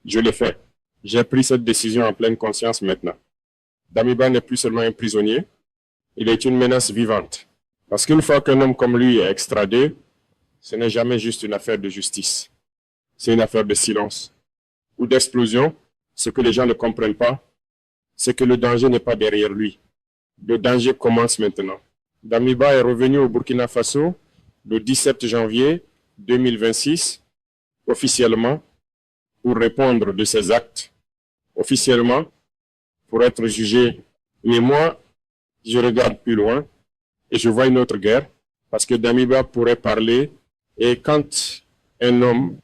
Je l'ai fait. J'ai pris cette décision en pleine conscience maintenant. Damiba n'est plus seulement un prisonnier, il est une menace vivante. Parce qu'une fois qu'un homme comme lui est extradé, ce n'est jamais juste une affaire de justice. C'est une affaire de silence ou d'explosion. Ce que les gens ne comprennent pas, c'est que le danger n'est pas derrière lui. Le danger commence maintenant. Damiba est revenu au Burkina Faso le 17 janvier 2026, officiellement, pour répondre de ses actes, officiellement, pour être jugé. Mais moi, je regarde plus loin et je vois une autre guerre, parce que Damiba pourrait parler, et quand un homme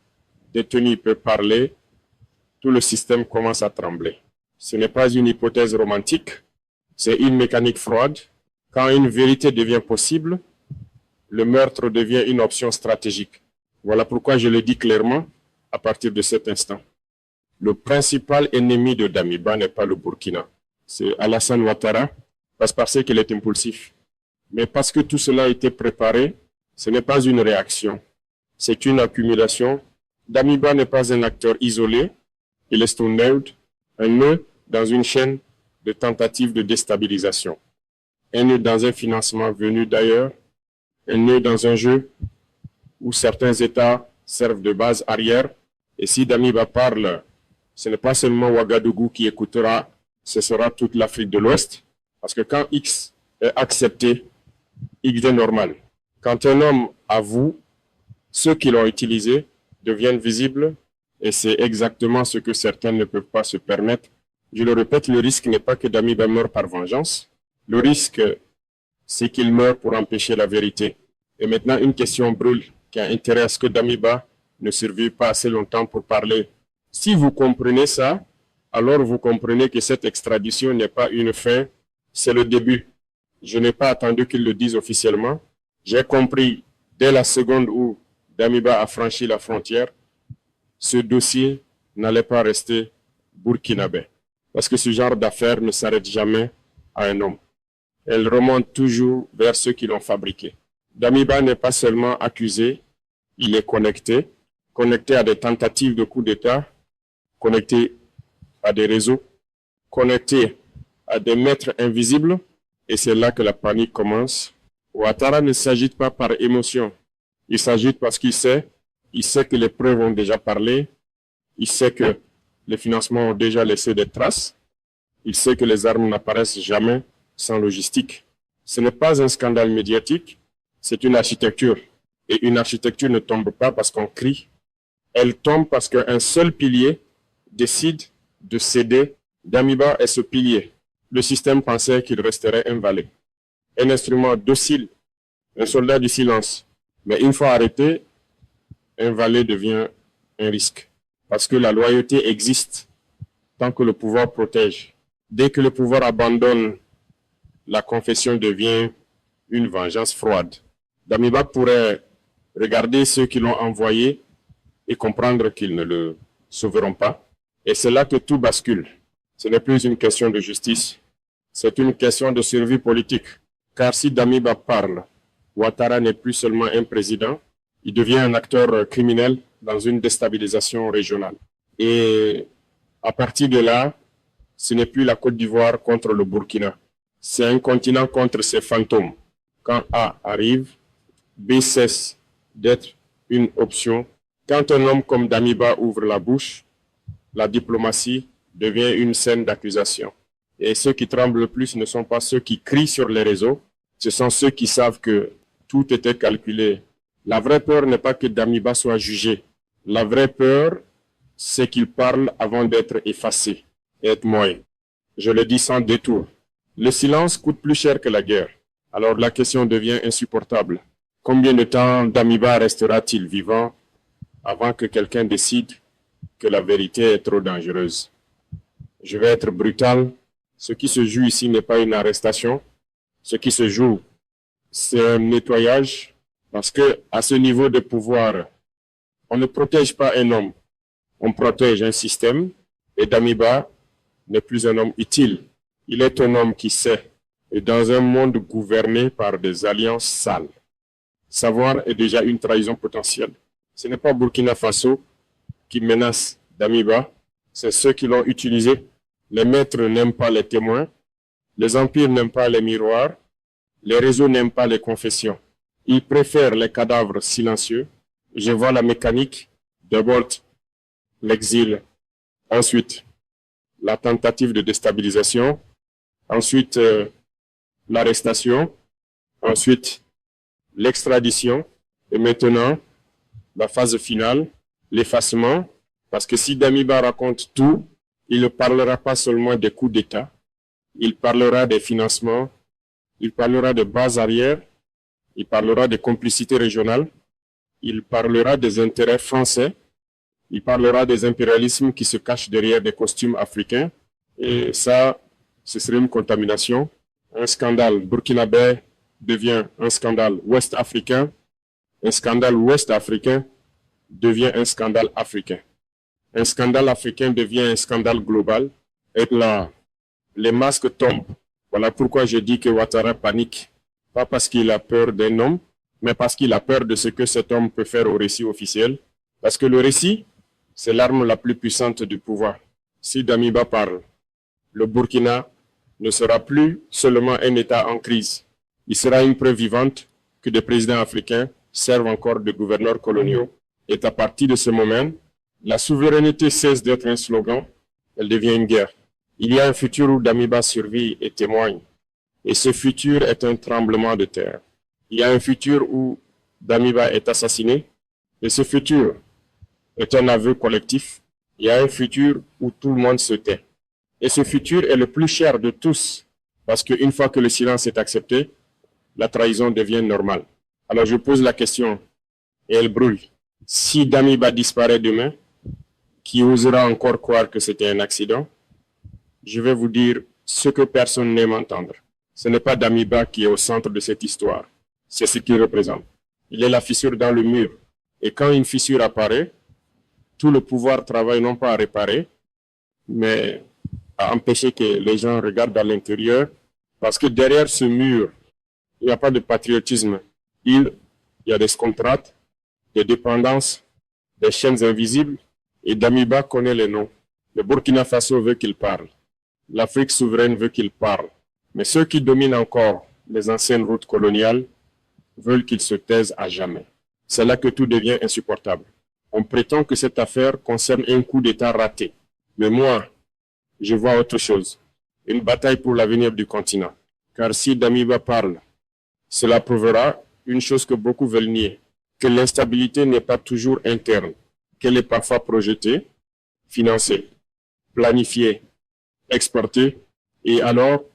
détenu peut parler, tout le système commence à trembler. Ce n'est pas une hypothèse romantique, c'est une mécanique froide. Quand une vérité devient possible, le meurtre devient une option stratégique. Voilà pourquoi je le dis clairement à partir de cet instant. Le principal ennemi de Damiba n'est pas le Burkina, c'est Alassane Ouattara, parce qu'il est impulsif. Mais parce que tout cela a été préparé, ce n'est pas une réaction, c'est une accumulation. Damiba n'est pas un acteur isolé, il est un nœud dans une chaîne de tentatives de déstabilisation, un nœud dans un financement venu d'ailleurs, un nœud dans un jeu où certains États servent de base arrière. Et si Damiba parle, ce n'est pas seulement Ouagadougou qui écoutera, ce sera toute l'Afrique de l'Ouest. Parce que quand X est accepté, X est normal. Quand un homme avoue, ceux qui l'ont utilisé deviennent visibles, et c'est exactement ce que certains ne peuvent pas se permettre. Je le répète, le risque n'est pas que Damiba meure par vengeance. Le risque, c'est qu'il meure pour empêcher la vérité. Et maintenant, une question brûle qui a intérêt à ce que Damiba ne survive pas assez longtemps pour parler. Si vous comprenez ça, alors vous comprenez que cette extradition n'est pas une fin, c'est le début. Je n'ai pas attendu qu'ils le disent officiellement. J'ai compris dès la seconde où Damiba a franchi la frontière, ce dossier n'allait pas rester burkinabé. Parce que ce genre d'affaires ne s'arrête jamais à un homme. Elle remonte toujours vers ceux qui l'ont fabriqué. Damiba n'est pas seulement accusé, il est connecté à des tentatives de coup d'État, connecté à des réseaux, connecté à des maîtres invisibles, et c'est là que la panique commence. Ouattara ne s'agite pas par émotion, il s'agite parce qu'il sait que les preuves ont déjà parlé, il sait que les financements ont déjà laissé des traces, il sait que les armes n'apparaissent jamais sans logistique. Ce n'est pas un scandale médiatique, c'est une architecture. Et une architecture ne tombe pas parce qu'on crie, elle tombe parce qu'un seul pilier décide de céder. Damiba est ce pilier. Le système pensait qu'il resterait invalé. Un instrument docile, un soldat du silence. Mais une fois arrêté, invalé devient un risque. Parce que la loyauté existe tant que le pouvoir protège. Dès que le pouvoir abandonne, la confession devient une vengeance froide. Damiba pourrait regarder ceux qui l'ont envoyé et comprendre qu'ils ne le sauveront pas. Et c'est là que tout bascule. Ce n'est plus une question de justice, c'est une question de survie politique. Car si Damiba parle, Ouattara n'est plus seulement un président, il devient un acteur criminel dans une déstabilisation régionale. Et à partir de là, ce n'est plus la Côte d'Ivoire contre le Burkina. C'est un continent contre ses fantômes. Quand A arrive, B cesse d'être une option. Quand un homme comme Damiba ouvre la bouche, la diplomatie devient une scène d'accusation. Et ceux qui tremblent le plus ne sont pas ceux qui crient sur les réseaux, ce sont ceux qui savent que tout était calculé. La vraie peur n'est pas que Damiba soit jugé. La vraie peur, c'est qu'il parle avant d'être effacé et être moyen. Je le dis sans détour. Le silence coûte plus cher que la guerre. Alors la question devient insupportable. Combien de temps Damiba restera-t-il vivant avant que quelqu'un décide que la vérité est trop dangereuse? Je vais être brutal. Ce qui se joue ici n'est pas une arrestation. Ce qui se joue, c'est un nettoyage. Parce que à ce niveau de pouvoir, on ne protège pas un homme. On protège un système. Et Damiba n'est plus un homme utile. Il est un homme qui sait. Et dans un monde gouverné par des alliances sales, savoir est déjà une trahison potentielle. Ce n'est pas Burkina Faso qui menace Damiba, c'est ceux qui l'ont utilisé. Les maîtres n'aiment pas les témoins, les empires n'aiment pas les miroirs, les réseaux n'aiment pas les confessions. Ils préfèrent les cadavres silencieux. Je vois la mécanique, d'abord l'exil, ensuite la tentative de déstabilisation, ensuite l'arrestation, ensuite l'extradition, et maintenant la phase finale, l'effacement, parce que si Damiba raconte tout, il ne parlera pas seulement des coups d'État, il parlera des financements, il parlera de bases arrières, il parlera des complicités régionales, il parlera des intérêts français, il parlera des impérialismes qui se cachent derrière des costumes africains. Et ça, ce serait une contamination. Un scandale burkinabé devient un scandale ouest-africain. Un scandale ouest-africain devient un scandale africain. Un scandale africain devient un scandale global. Et là, les masques tombent. Voilà pourquoi je dis que Ouattara panique. Pas parce qu'il a peur d'un homme, mais parce qu'il a peur de ce que cet homme peut faire au récit officiel. Parce que le récit, c'est l'arme la plus puissante du pouvoir. Si Damiba parle, le Burkina ne sera plus seulement un État en crise. Il sera une preuve vivante que des présidents africains servent encore de gouverneurs coloniaux. Et à partir de ce moment, la souveraineté cesse d'être un slogan, elle devient une guerre. Il y a un futur où Damiba survit et témoigne. Et ce futur est un tremblement de terre. Il y a un futur où Damiba est assassiné. Et ce futur est un aveu collectif. Il y a un futur où tout le monde se tait. Et ce futur est le plus cher de tous. Parce qu'une fois que le silence est accepté, la trahison devient normale. Alors je pose la question, et elle brûle. Si Damiba disparaît demain, qui osera encore croire que c'était un accident? Je vais vous dire ce que personne n'aime entendre. Ce n'est pas Damiba qui est au centre de cette histoire. C'est ce qu'il représente. Il est la fissure dans le mur. Et quand une fissure apparaît, tout le pouvoir travaille non pas à réparer, mais à empêcher que les gens regardent à l'intérieur. Parce que derrière ce mur, il n'y a pas de patriotisme. Il y a des contrats, des dépendances, des chaînes invisibles. Et Damiba connaît les noms. Le Burkina Faso veut qu'il parle. L'Afrique souveraine veut qu'il parle. Mais ceux qui dominent encore les anciennes routes coloniales veulent qu'il se taise à jamais. C'est là que tout devient insupportable. On prétend que cette affaire concerne un coup d'État raté. Mais moi, je vois autre chose. Une bataille pour l'avenir du continent. Car si Damiba parle, cela prouvera une chose que beaucoup veulent nier, que l'instabilité n'est pas toujours interne, qu'elle est parfois projetée, financée, planifiée, exportée, et alors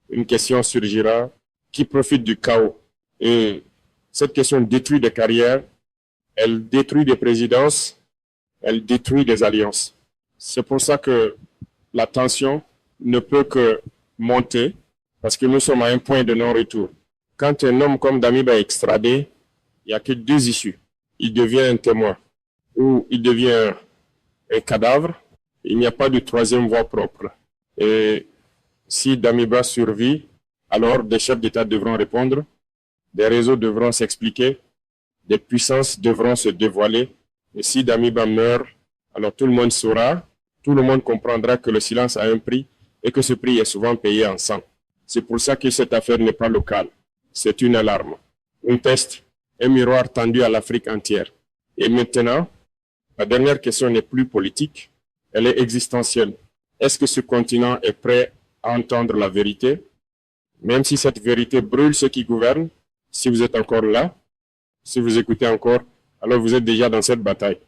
une question surgira qui profite du chaos. Et cette question détruit des carrières, elle détruit des présidences, elle détruit des alliances. C'est pour ça que la tension ne peut que monter, parce que nous sommes à un point de non-retour. Quand un homme comme Damiba est extradé, il n'y a que deux issues. Il devient un témoin ou il devient un cadavre. Il n'y a pas de troisième voie propre. Et si Damiba survit, alors des chefs d'État devront répondre, des réseaux devront s'expliquer, des puissances devront se dévoiler. Et si Damiba meurt, alors tout le monde saura, tout le monde comprendra que le silence a un prix et que ce prix est souvent payé en sang. C'est pour ça que cette affaire n'est pas locale. C'est une alarme, un test, un miroir tendu à l'Afrique entière. Et maintenant, la dernière question n'est plus politique, elle est existentielle. Est-ce que ce continent est prêt à entendre la vérité? Même si cette vérité brûle ceux qui gouvernent, si vous êtes encore là, si vous écoutez encore, alors vous êtes déjà dans cette bataille.